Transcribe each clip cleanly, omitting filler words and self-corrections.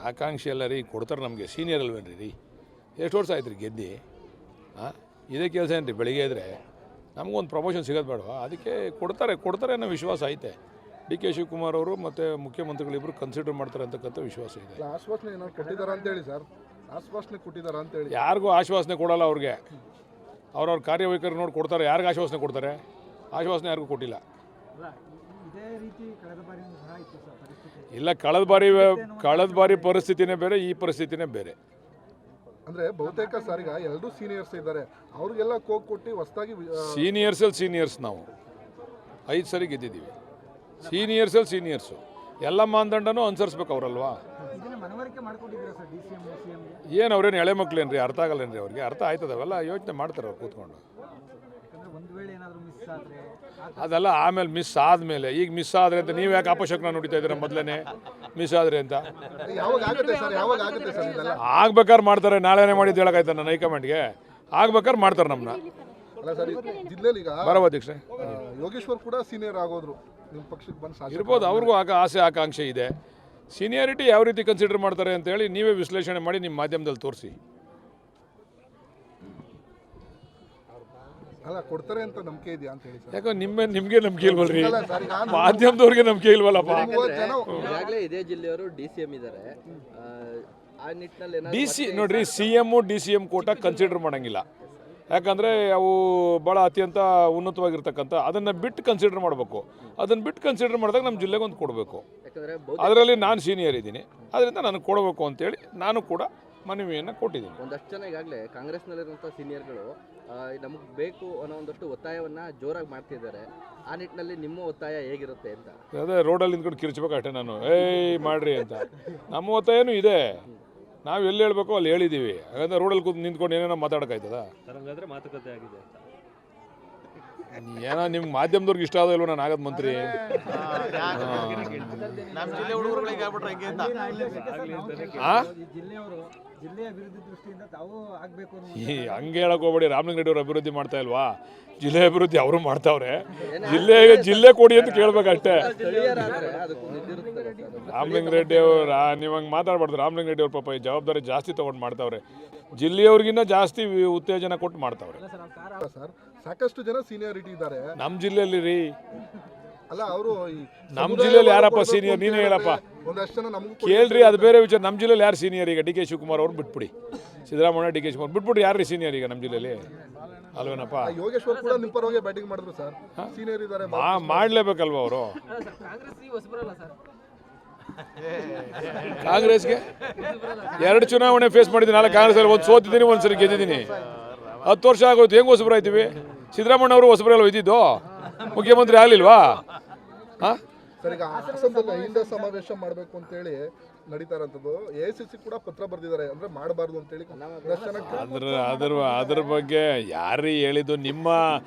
ಆಕಾಂಕ್ಷೆ ಎಲ್ಲ ರೀ ಕೊಡ್ತಾರೆ ನಮಗೆ ಸೀನಿಯರ್ ಅಲ್ವೇನ್ರಿ ರೀ ಎಷ್ಟು ವರ್ಷ ಆಯ್ತು ರೀ ಗೆದ್ದು ಹಾಂ ಇದೇ ಕೆಲಸ ಏನು ರೀ ಬೆಳಿಗ್ಗೆ ಇದ್ದರೆ ನಮಗೊಂದು ಪ್ರಮೋಷನ್ ಸಿಗೋದು ಬೇಡವಾ ಅದಕ್ಕೆ ಕೊಡ್ತಾರೆ ಅನ್ನೋ ವಿಶ್ವಾಸ ಐತೆ ಡಿ ಕೆ ಶಿವಕುಮಾರ್ ಅವರು ಮತ್ತು ಮುಖ್ಯಮಂತ್ರಿಗಳಿಬ್ಬರು ಕನ್ಸಿಡರ್ ಮಾಡ್ತಾರೆ ಅಂತಕ್ಕಂಥ ವಿಶ್ವಾಸ ಇದೆ. ಆಶ್ವಾಸನೆ ಏನಾದ್ರು ಕೊಟ್ಟಿದ್ದಾರೆ ಅಂತೇಳಿ ಸರ್, ಆಶ್ವಾಸನೆ ಕೊಟ್ಟಿದ್ದಾರೆ ಅಂತೇಳಿ. ಯಾರಿಗೂ ಆಶ್ವಾಸನೆ ಕೊಡಲ್ಲ ಅವ್ರಿಗೆ, ಅವ್ರವ್ರ ಕಾರ್ಯವೈಖರಿ ನೋಡಿ ಕೊಡ್ತಾರೆ. ಯಾರಿಗೂ ಆಶ್ವಾಸನೆ ಕೊಡ್ತಾರೆ? ಆಶ್ವಾಸನೆ ಯಾರಿಗೂ ಕೊಟ್ಟಿಲ್ಲ. ಇಲ್ಲ, ಕಳೆದ ಬಾರಿ ಪರಿಸ್ಥಿತಿನೇ ಬೇರೆ, ಈ ಪರಿಸ್ಥಿತಿನೇ ಬೇರೆ. ಅಂದರೆ ಬಹುತೇಕ ಸರ್ ಈಗ ಎಲ್ಲರೂ ಸೀನಿಯರ್ಸ್ ಇದ್ದಾರೆ, ಅವ್ರಿಗೆಲ್ಲ ಕೋಕ್ ಕೊಟ್ಟು ಹೊಸದಾಗಿ ಸೀನಿಯರ್ಸ್ ನಾವು 5 ಸರಿ ಗೆದ್ದಿದ್ದೀವಿ. ಸೀನಿಯರ್ಸು ಎಲ್ಲ ಮಾನದಂಡನೂ ಅನುಸರಿಸ್ಬೇಕು ಅವರಲ್ವಾ. ಏನು ಅವ್ರೇನು ಎಳೆ ಮಕ್ಳೇನ್ರಿ, ಅರ್ಥ ಆಗಲ್ಲೇನ್ರಿ ಅವ್ರಿಗೆ? ಅರ್ಥ ಆಯ್ತದವೆಲ್ಲ ಯೋಚನೆ ಮಾಡ್ತಾರೆ ಅವ್ರು ಕೂತ್ಕೊಂಡು. ಅದೆಲ್ಲ ಆಮೇಲೆ ಮಿಸ್ ಆದಮೇಲೆ, ಈಗ ಮಿಸ್ ಆದರೆ ಅಂತ ನೀವು ಯಾಕೆ ಅಪಶಕ್ನ ನೋಡಿತಾ ಇದ್ದೀರಾ? ಮೊದಲೇ ಮಿಸ್ ಆದರೆ ಅಂತ ಆಗ್ಬೇಕಾದ್ರೆ ಮಾಡ್ತಾರೆ. ನಾಳೆನೇ ಮಾಡಿದ್ದು ಹೇಳೋಕ್ಕಾಯ್ತು ನನ್ನ ಹೈಕಮಾಂಡ್ಗೆ? ಆಗ್ಬೇಕಾದ್ರೆ ಮಾಡ್ತಾರೆ ನಮ್ಮನ್ನ. ಬರವ ಅಧ್ಯಕ್ಷರೇ, ಯೋಗೇಶ್ವರ್ ಕೂಡ ಸೀನಿಯರ್ ಆಗೋದ್ರು ನಿಮ್ಮ ಪಕ್ಷಕ್ಕೆ ಬಂದು ಇರ್ಬೋದು. ಅವ್ರಿಗೂ ಆಸೆ ಆಕಾಂಕ್ಷೆ ಇದೆ. ಸೀನಿಯಾರಿಟಿ ಯಾವ ರೀತಿ ಕನ್ಸಿಡರ್ ಮಾಡ್ತಾರೆ ಅಂತೇಳಿ ನೀವೇ ವಿಶ್ಲೇಷಣೆ ಮಾಡಿ ನಿಮ್ಮ ಮಾಧ್ಯಮದಲ್ಲಿ ತೋರಿಸಿ. ಅಲ್ಲ, ಕೊಡ್ತಾರೆ ಅಂತ ನಂಬಿಕೆ ಇದೆಯಾ ಅಂತ ಹೇಳಿ. ಯಾಕೋ ನಿಮಗೆ ನಂಬಿಕೆ ಇಲ್ವಲ್ರಿ? ಮಾಧ್ಯಮದವ್ರಿಗೆ ನಂಬಿಕೆ ಇಲ್ವಲ್ಲಪ್ಪ? ಈಗಾಗಲೇ ಇದೇ ಜಿಲ್ಲೆಯವರು DCM ಇದ್ದಾರೆ. ಆ ನಿಟ್ಟಿನಲ್ಲಿ ನೋಡ್ರಿ, CM DCM ಕೋಟ ಕನ್ಸಿಡರ್ ಮಾಡಂಗಿಲ್ಲ. ಯಾಕಂದರೆ ಅವು ಭಾಳ ಅತ್ಯಂತ ಉನ್ನತವಾಗಿರ್ತಕ್ಕಂಥ, ಅದನ್ನು ಬಿಟ್ಟು ಕನ್ಸಿಡರ್ ಮಾಡಬೇಕು. ಅದನ್ನು ಬಿಟ್ಟು ಕನ್ಸಿಡರ್ ಮಾಡಿದಾಗ ನಮ್ಮ ಜಿಲ್ಲೆಗೆ ಒಂದು ಕೊಡಬೇಕು. ಅದರಲ್ಲಿ ನಾನು ಸೀನಿಯರ್ ಇದ್ದೀನಿ, ಅದರಿಂದ ನನಗೆ ಕೊಡಬೇಕು ಅಂತೇಳಿ ನಾನು ಕೂಡ ಮನವಿಯನ್ನು ಕೊಟ್ಟಿದ್ದೀನಿ. ಒಂದಷ್ಟು ಜನ ಈಗಾಗಲೇ ಕಾಂಗ್ರೆಸ್ನಲ್ಲಿರುವಂಥ ಸೀನಿಯರ್ಗಳು ನಮಗೆ ಬೇಕು ಅನ್ನೋ ಒಂದಷ್ಟು ಒತ್ತಾಯವನ್ನು ಜೋರಾಗಿ ಮಾಡ್ತಿದ್ದಾರೆ. ಆ ನಿಟ್ಟಿನಲ್ಲಿ ನಿಮ್ಮ ಒತ್ತಾಯ ಹೇಗಿರುತ್ತೆ ಅಂತ? ಅದೇ ರೋಡಲ್ಲಿ ನಿಂತ್ಕೊಂಡು ಕಿರ್ಚ್ಬೇಕು ಅಷ್ಟೇ ನಾನು, ಮಾಡ್ರಿ ಅಂತ. ನಮ್ಮ ಒತ್ತಾಯನೂ ಇದೆ, ನಾವು ಎಲ್ಲಿ ಹೇಳಬೇಕು ಅಲ್ಲಿ ಹೇಳಿದ್ದೀವಿ. ಹಾಗಾದ್ರೆ ರೋಡಲ್ಲಿ ಕೂತು ನಿಂತ್ಕೊಂಡು ಏನೇನೋ ಮಾತಾಡೋಕ್ಕಾಯ್ತದ? ಮಾತುಕತೆ ಆಗಿದೆ ಏನೋ ನಿಮ್ಗೆ ಮಾಧ್ಯಮದವ್ರಿಗೆ ಇಷ್ಟ ಆದೋ ಇಲ್ವೋ ನಾನು ಆಗದ ಮಂತ್ರಿ? ಹಂಗೆ ಹೇಳಕ್ ಹೋಗ್ಬೇಡಿ. ರಾಮಲಿಂಗ ರೆಡ್ಡಿ ಅವರು ಅಭಿವೃದ್ಧಿ ಮಾಡ್ತಾ ಇಲ್ವಾ? ಜಿಲ್ಲೆ ಅಭಿವೃದ್ಧಿ ಅವರು ಮಾಡ್ತಾವ್ರೆ. ಜಿಲ್ಲೆ ಕೊಡಿ ಅಂತ ಕೇಳ್ಬೇಕಷ್ಟೇ. ರಾಮಲಿಂಗ ರೆಡ್ಡಿ ಅವ್ರು ನೀವು ಹಂಗೆ ಮಾತಾಡ್ಬಾರ್ದು. ರಾಮಲಿಂಗ ರೆಡ್ಡಿ ಅವ್ರ ಪಾಪ ಈ ಜವಾಬ್ದಾರಿ ಜಾಸ್ತಿ ತೊಗೊಂಡು ಮಾಡ್ತಾವ್ರೆ. ಜಿಲ್ಲೆಯವ್ರಿಗಿನ್ನ ಜಾಸ್ತಿ ಉತ್ತೇಜನ ಕೊಟ್ಟು ಮಾಡ್ತಾವ್ರೆ. ಸರ್, ಸಾಕಷ್ಟು ಜನ ಸೀನಿಯಾರಿಟಿ ಇದ್ದಾರೆ ನಮ್ಮ ಜಿಲ್ಲೆಯಲ್ಲಿ ರೀ. ಅಲ್ಲ, ಅವರು ನಮ್ಮ ಜಿಲ್ಲೆಯಲ್ಲಿ ಯಾರಪ್ಪ ಸೀನಿಯರ್? ನೀನೇ ಹೇಳಪ್ಪ. ಒಂದಷ್ಟು ಜನ ನಮಗೂ ಕೇಳ್ರಿ, ಅದು ಬೇರೆ ವಿಚಾರ. ನಮ್ಮ ಜಿಲ್ಲೆಯಲ್ಲಿ ಯಾರು ಸೀನಿಯರ್? ಈಗ ಡಿ ಕೆ ಶಿವಕುಮಾರ್ ಅವ್ರು ಬಿಟ್ಬಿಡಿ, ಸಿದ್ದರಾಮಯ್ಯ ಡಿ ಕೆ ಶಿವಕುಮಾರ್ ಬಿಟ್ಬಿಟ್ಟು ಯಾರು ರೀ ಸೀನಿಯರ್ ಈಗ ನಮ್ಮ ಜಿಲ್ಲೆಯಲ್ಲಿ? ಅಲ್ವೇನಪ್ಪ? ಯೋಗೇಶ್ವರ್ ಕೂಡ ನಿಮ್ಮ ಪರವಾಗಿ ಬ್ಯಾಟಿಂಗ್ ಮಾಡಿದ್ರು ಸರ್. ಸೀನಿಯರ್ ಇದ್ದಾರೆ, ಮಾಡಲೇಬೇಕಲ್ವ ಅವರು? ಕಾಂಗ್ರೆಸ್ಗೆ 2 ಚುನಾವಣೆ ಫೇಸ್ ಮಾಡಿದ್ದೀನಿ. ನಾಳೆ ಕಾಂಗ್ರೆಸ್ ಒಂದು ಸೋತಿದ್ದೀನಿ, ಒಂದ್ಸರಿ ಗೆದ್ದಿದ್ದೀನಿ. 10 ವರ್ಷ ಆಗೋಯ್ತು. ಹೆಂಗೆ ಹೊಸಬ್ರು ಆಯ್ತೀವಿ? ಸಿದ್ದರಾಮಯ್ಯ ಅವರು ಹೊಸಬ್ರಲ್ಲ ಇದ್ದಿದ್ದು, ಮುಖ್ಯಮಂತ್ರಿ ಆಗಲಿಲ್ವಾ? ಸರ್, ಈಗ ಹಾಸನದಲ್ಲಿ ಅಹಿಂದ ಸಮಾವೇಶ ಮಾಡಬೇಕು ಅಂತೇಳಿ ನಡೀತಾ ಇರೋಂಥದ್ದು. AICC ಕೂಡ ಪತ್ರ ಬರೆದಿದ್ದಾರೆ, ಅಂದ್ರೆ ಮಾಡಬಾರ್ದು ಅಂತೇಳಿ. ಅದ್ರ ಬಗ್ಗೆ ಯಾರು ಹೇಳಿದ್ದು?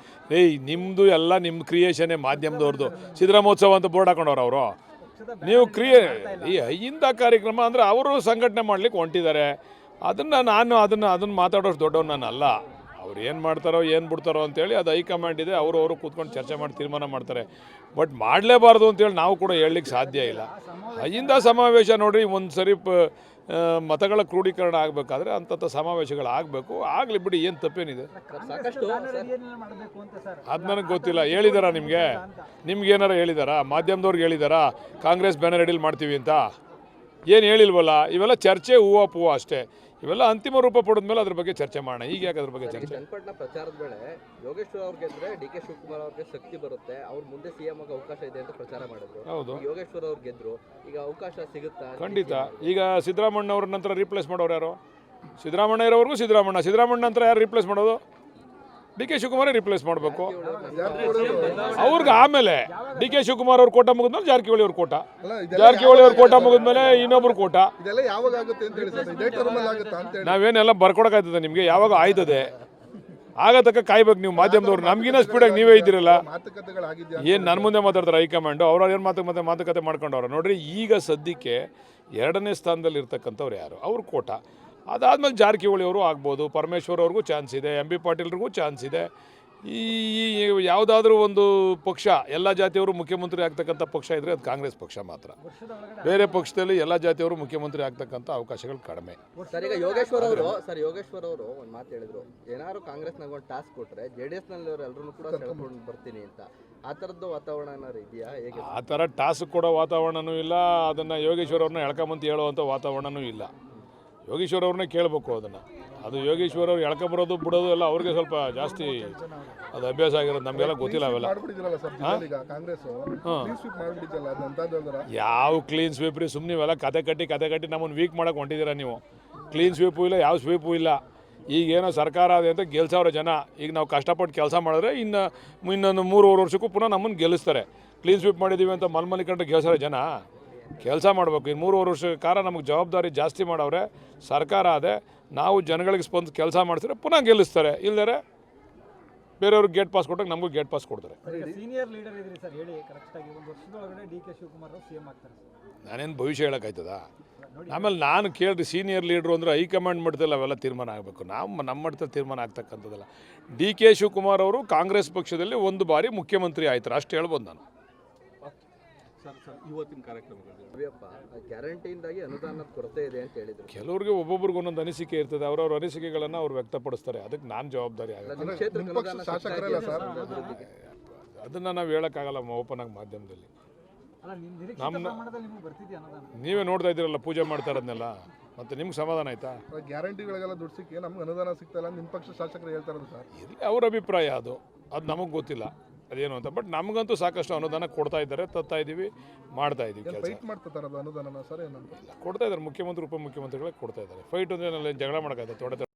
ನಿಮ್ಮದು ಎಲ್ಲ ನಿಮ್ಮ ಕ್ರಿಯೇಷನ್ನೇ, ಮಾಧ್ಯಮದವ್ರದ್ದು. ಸಿದ್ದರಾಮೋತ್ಸವ ಅಂತ ಬೋರ್ಡ್ ಹಾಕೊಂಡವ್ರು ಅವರು. ನೀವು ಈ ಅಹಿಂದ ಕಾರ್ಯಕ್ರಮ ಅಂದರೆ ಅವರು ಸಂಘಟನೆ ಮಾಡ್ಲಿಕ್ಕೆ ಹೊಂಟಿದ್ದಾರೆ. ಅದನ್ನು ಮಾತಾಡೋಷ್ಟು ದೊಡ್ಡವ್ರು ನಾನು ಅಲ್ಲ. ಅವ್ರು ಏನು ಮಾಡ್ತಾರೋ ಏನು ಬಿಡ್ತಾರೋ ಅಂತೇಳಿ ಅದು ಹೈಕಮಾಂಡ್ ಇದೆ. ಅವರು ಕೂತ್ಕೊಂಡು ಚರ್ಚೆ ಮಾಡಿ ತೀರ್ಮಾನ ಮಾಡ್ತಾರೆ. ಬಟ್ ಮಾಡಲೇಬಾರ್ದು ಅಂತೇಳಿ ನಾವು ಕೂಡ ಹೇಳಲಿಕ್ಕೆ ಸಾಧ್ಯ ಇಲ್ಲ. ಅಹಿಂದ ಸಮಾವೇಶ ನೋಡಿರಿ, ಒಂದು ಸರಿ ಮತಗಳ ಕ್ರೋಢೀಕರಣ ಆಗಬೇಕಾದ್ರೆ ಅಂಥ ಸಮಾವೇಶಗಳು ಆಗಬೇಕು. ಆಗಲಿ ಬಿಡಿ, ಏನು ತಪ್ಪೇನಿದೆ? ಅದು ನನಗೆ ಗೊತ್ತಿಲ್ಲ. ಹೇಳಿದಾರಾ ನಿಮ್ಗೇನಾರ ಹೇಳಿದಾರಾ? ಮಾಧ್ಯಮದವ್ರಿಗೆ ಹೇಳಿದಾರಾ ಕಾಂಗ್ರೆಸ್ ಬ್ಯಾನರ್ ಅಡಿಯಲ್ಲಿ ಮಾಡ್ತೀವಿ ಅಂತ? ಏನು ಹೇಳಿಲ್ವಲ್ಲ. ಇವೆಲ್ಲ ಚರ್ಚೆ, ಹೂವು ಅಷ್ಟೇ. ಇವೆಲ್ಲ ಅಂತಿಮ ರೂಪ ಪಡೆದ್ಮೇಲೆ ಅದ್ರ ಬಗ್ಗೆ ಚರ್ಚೆ ಮಾಡೋಣ. ಈಗ ಯಾಕೆ ಅದ್ರ ಬಗ್ಗೆ ಚರ್ಚೆ? ಚನ್ನಪಟ್ಟಣ ಪ್ರಚಾರದ ವೇಳೆ ಯೋಗೇಶ್ವರ್ ಅವ್ರು ಗೆದ್ರೆ DK ಶಿವಕುಮಾರ್ ಅವ್ರಿಗೆ ಶಕ್ತಿ ಬರುತ್ತೆ, ಅವ್ರ ಮುಂದೆ CM ಆಗ ಅವಕಾಶ ಇದೆ ಅಂತ ಪ್ರಚಾರ ಮಾಡಿದ್ರು. ಹೌದು, ಯೋಗೇಶ್ವರ್ ಅವ್ರು ಗೆದ್ರು, ಈಗ ಅವಕಾಶ ಸಿಗುತ್ತಾ? ಖಂಡಿತ. ಈಗ ಸಿದ್ದರಾಮಣ್ಣ ಅವ್ರ ನಂತರ ರೀಪ್ಲೇಸ್ ಮಾಡೋರು ಯಾರು? ಸಿದ್ದರಾಮಣ್ಣ ಇರೋವರೆಗೂ ಸಿದ್ದರಾಮಣ್ಣ ನಂತರ ಯಾರು ರೀಪ್ಲೇಸ್ ಮಾಡೋದು? DK ಶಿವಕುಮಾರ್ ರಿಪ್ಲೇಸ್ ಮಾಡಬೇಕು ಅವ್ರಿಗೆ. ಆಮೇಲೆ DK ಶಿವಕುಮಾರ್ ಅವ್ರ ಕೋಟ ಮುಗಿದ್ಮೇಲೆ ಜಾರಕಿಹೊಳಿ ಅವ್ರ ಕೋಟ, ಜಾರಕಿಹೊಳಿ ಅವ್ರ ಕೋಟ ಮುಗಿದ್ಮೇಲೆ ಇನ್ನೊಬ್ರು ಕೋಟ. ನಾವೇನೆಲ್ಲ ಬರ್ಕೊಡಕ್ಕಾಯ್ತದೆ ನಿಮಗೆ? ಯಾವಾಗ ಆಯ್ತದೆ ಆಗತಕ್ಕ ಕಾಯ್ಬೇಕು ನೀವು ಮಾಧ್ಯಮದವ್ರು. ನಮಗಿನ್ನ ಸ್ಪೀಡಾಗಿ ನೀವೇ ಇದ್ದೀರಲ್ಲ. ಏನು ನನ್ನ ಮುಂದೆ ಮಾತಾಡ್ತಾರೆ ಹೈಕಮಾಂಡು? ಅವ್ರು ಏನು ಮಾತುಕತೆ ಮಾಡ್ಕೊಂಡವ್ರು ನೋಡ್ರಿ. ಈಗ ಸದ್ಯಕ್ಕೆ 2ನೇ ಸ್ಥಾನದಲ್ಲಿ ಇರ್ತಕ್ಕಂಥವ್ರು ಯಾರು? ಅವ್ರ ಕೋಟ. ಅದಾದಮೇಲೆ ಜಾರಕಿಹೊಳಿ ಅವರು ಆಗ್ಬೋದು, ಪರಮೇಶ್ವರ್ ಅವ್ರಿಗೂ ಚಾನ್ಸ್ ಇದೆ, MB ಪಾಟೀಲ್ರಿಗೂ ಚಾನ್ಸ್ ಇದೆ, ಈ ಯಾವುದಾದ್ರೂ ಒಂದು ಪಕ್ಷ ಎಲ್ಲ ಜಾತಿಯವರು ಮುಖ್ಯಮಂತ್ರಿ ಆಗ್ತಕ್ಕಂಥ ಪಕ್ಷ ಇದ್ದರೆ ಅದು ಕಾಂಗ್ರೆಸ್ ಪಕ್ಷ ಮಾತ್ರ. ಬೇರೆ ಪಕ್ಷದಲ್ಲಿ ಎಲ್ಲ ಜಾತಿಯವರು ಮುಖ್ಯಮಂತ್ರಿ ಆಗ್ತಕ್ಕಂಥ ಅವಕಾಶಗಳು ಕಡಿಮೆ. ಸರ್ ಈಗ ಯೋಗೇಶ್ವರ್ ಅವರು ಒಂದು ಮಾತು ಹೇಳಿದ್ರು, ಏನಾದ್ರು ಕಾಂಗ್ರೆಸ್ನಾಗ ಒಂದು ಟಾಸ್ಕ್ ಕೊಟ್ಟರೆ JDS ನಲ್ಲಿರೋರು ಎಲ್ಲರೂ ಕೂಡ ಸೆಳ್ಕೊಂಡು ಬರ್ತೀನಿ ಅಂತ. ಆ ಥರದ್ದು ವಾತಾವರಣ ಏನಾದ್ರು ಇದೆಯಾ? ಹೇಗೆ ಆ ಥರ ಟಾಸ್ಕ್ ಕೊಡೋ ವಾತಾವರಣವೂ ಇಲ್ಲ, ಅದನ್ನು ಯೋಗೇಶ್ವರ್ ಅವ್ರನ್ನ ಎಳ್ಕೊಂಬಂತ ಹೇಳುವಂಥ ವಾತಾವರಣವೂ ಇಲ್ಲ. ಯೋಗೇಶ್ವರ್ ಅವ್ರನ್ನೇ ಕೇಳಬೇಕು ಅದನ್ನು. ಅದು ಯೋಗೇಶ್ವರ್ ಅವ್ರು ಎಳ್ಕೊಂಬರೋದು ಬಿಡೋದು ಎಲ್ಲ ಅವ್ರಿಗೆ ಸ್ವಲ್ಪ ಜಾಸ್ತಿ ಅದು ಅಭ್ಯಾಸ ಆಗಿರೋದು, ನಮಗೆಲ್ಲ ಗೊತ್ತಿಲ್ಲ ಅವೆಲ್ಲ. ಮಾಡ್ಬಿಟ್ಟಿದ್ರಲ್ಲ ಸರ್ ಜಿಲ್ಲೆಯಲ್ಲಿ ಈಗ ಕಾಂಗ್ರೆಸ್ ಕ್ಲೀನ್ ಸ್ವೀಪ್ ಮಾಡ್ಬಿಟ್ಟಿದ್ದಲ್ಲ ಅದಂತ ಯಾವ ಕ್ಲೀನ್ ಸ್ವೀಪ್ ರೀ? ಸುಮ್ಮನೆ ಇವೆಲ್ಲ ಕತೆ ಕಟ್ಟಿ ನಮ್ಮನ್ನು ವೀಕ್ ಮಾಡೋಕೆ ಹೊಂಟಿದ್ದೀರಾ ನೀವು. ಕ್ಲೀನ್ ಸ್ವೀಪು ಇಲ್ಲ, ಯಾವ ಸ್ವೀಪು ಇಲ್ಲ. ಈಗೇನೋ ಸರ್ಕಾರ ಅದೇ ಅಂತ ಗೆಲ್ಸವ್ರೆ ಜನ. ಈಗ ನಾವು ಕಷ್ಟಪಟ್ಟು ಕೆಲಸ ಮಾಡಿದ್ರೆ ಇನ್ನೊಂದು 3-4 ವರ್ಷಕ್ಕೂ ಪುನಃ ನಮ್ಮನ್ನು ಗೆಲ್ಲಿಸ್ತಾರೆ. ಕ್ಲೀನ್ ಸ್ವೀಪ್ ಮಾಡಿದ್ದೀವಿ ಅಂತ ಮಲ್ಮಲಿಕಂಡ್ರೆ ಗೆಲ್ಸವ್ರೆ ಜನ. ಕೆಲಸ ಮಾಡಬೇಕು. ಇನ್ನು 3-4 ವರ್ಷ ಕಾಲ ನಮಗೆ ಜವಾಬ್ದಾರಿ ಜಾಸ್ತಿ ಮಾಡವ್ರೆ ಸರ್ಕಾರ. ಅದೇ ನಾವು ಜನಗಳಿಗೆ ಕೆಲಸ ಮಾಡಿಸಿದ್ರೆ ಪುನಃ ಗೆಲ್ಲಿಸ್ತಾರೆ. ಇಲ್ಲದೇ ಬೇರೆಯವ್ರಿಗೆ ಗೇಟ್ ಪಾಸ್ ಕೊಟ್ಟಾಗ ನಮಗೂ ಗೇಟ್ ಪಾಸ್ ಕೊಡ್ತಾರೆ. ಸೀನಿಯರ್ ಲೀಡರ್ ಇದ್ರಿ ಸರ್, ಹೇಳಿ ಕರೆಕ್ಟಾಗಿ ಒಂದು ವರ್ಷದೊಳಗಡೆ DK ಶಿವಕುಮಾರ್ CM ಆಗ್ತಾರೆ ಸರ್. ನಾನೇನು ಭವಿಷ್ಯ ಹೇಳೋಕ್ಕಾಯ್ತದ? ಆಮೇಲೆ ನಾನು ಕೇಳಿರಿ, ಸೀನಿಯರ್ ಲೀಡ್ರು ಅಂದರೆ ಹೈಕಮಾಂಡ್ ಮಟ್ಟದಲ್ಲಿ ಅವೆಲ್ಲ ತೀರ್ಮಾನ ಆಗಬೇಕು. ನಮ್ಮ ಮಟ್ಟದಲ್ಲಿ ತೀರ್ಮಾನ ಆಗ್ತಕ್ಕಂಥದ್ದಲ್ಲ. DK ಶಿವಕುಮಾರ್ ಅವರು ಕಾಂಗ್ರೆಸ್ ಪಕ್ಷದಲ್ಲಿ ಒಂದು ಬಾರಿ ಮುಖ್ಯಮಂತ್ರಿ ಆಯ್ತಾರೆ, ಅಷ್ಟು ಹೇಳ್ಬೋದು ನಾನು. ಇವತ್ತಿನ ಕಾರ್ಯಕ್ರಮದಲ್ಲಿ ಗ್ಯಾರಂಟಿಯಿಂದಾಗಿ ಅನುದಾನದ ಕೊರತೆ ಇದೆ ಅಂತ ಹೇಳಿದ್ರು. ಕೆಲವ್ರಿಗೆ ಒಬ್ಬೊಬ್ರಿಗೆ ಒಂದೊಂದು ಅನಿಸಿಕೆ ಇರ್ತದೆ. ಅವ್ರವ್ರ ಅನಿಸಿಕೆಗಳನ್ನು ಅವ್ರು ವ್ಯಕ್ತಪಡಿಸ್ತಾರೆ. ಅದಕ್ಕೆ ನಾನು ಜವಾಬ್ದಾರಿ ಆಗಲ್ಲ. ನಿಮ್ಮ ಕ್ಷೇತ್ರಕ್ಕೆ ಅನುದಾನ ಶಾಸಕರಲ್ಲ ಸರ್ ಅದನ್ನು ನಾವು ಹೇಳೋಕ್ಕಾಗಲ್ಲ ಓಪನ್ ಆಗಿ ಮಾಧ್ಯಮದಲ್ಲಿ. ಅಲ್ಲ, ನಿಮ್ಮ ನಿರೀಕ್ಷಿತ ಪ್ರಮಾಣದಲ್ಲಿ ನಿಮಗೆ ಬರ್ತಿದೆಯಾ ಅನುದಾನ? ನೀವೇ ನೋಡ್ತಾ ಇದ್ದೀರಲ್ಲ ಪೂಜೆ ಮಾಡ್ತಾ ಇರೋದನ್ನೆಲ್ಲ. ಮತ್ತು ನಿಮ್ಗೆ ಸಮಾಧಾನ ಆಯ್ತಾ? ಗ್ಯಾರಂಟಿಗಳಿಗೆಲ್ಲ ದುಡ್ಡು ಸಿಕ್ಕಿ ನಮ್ಗೆ ಅನುದಾನ ಸಿಗ್ತಾ ಇಲ್ಲ ನಿಮ್ಮ ಪಕ್ಷ ಶಾಸಕರು ಹೇಳ್ತಾ ಇರೋದು ಸರ್. ಇರಲಿ, ಅವ್ರ ಅಭಿಪ್ರಾಯ ಅದು ನಮಗೆ ಗೊತ್ತಿಲ್ಲ ಅದೇನು ಅಂತ. ಬಟ್ ನಮಗಂತೂ ಸಾಕಷ್ಟು ಅನುದಾನ ಕೊಡ್ತಾ ಇದ್ದಾರೆ, ತರ್ತಾ ಇದ್ದೀವಿ, ಮಾಡ್ತಾ ಇದ್ದೀವಿ ಕೆಲಸ. ಫೈಟ್ ಮಾಡ್ತಾ ಇರೋದು ಅನುದಾನ ಸರ್ ಏನಂತ ಕೊಡ್ತಾ ಇದ್ದಾರೆ. ಮುಖ್ಯಮಂತ್ರಿ ಉಪಮುಖ್ಯಮಂತ್ರಿಗಳಿಗೆ ಕೊಡ್ತಾ ಇದ್ದಾರೆ. ಫೈಟ್ ಅಂದರೆ ಜಗಳ ಮಾಡೋಕ್ಕಾಯ್ತು?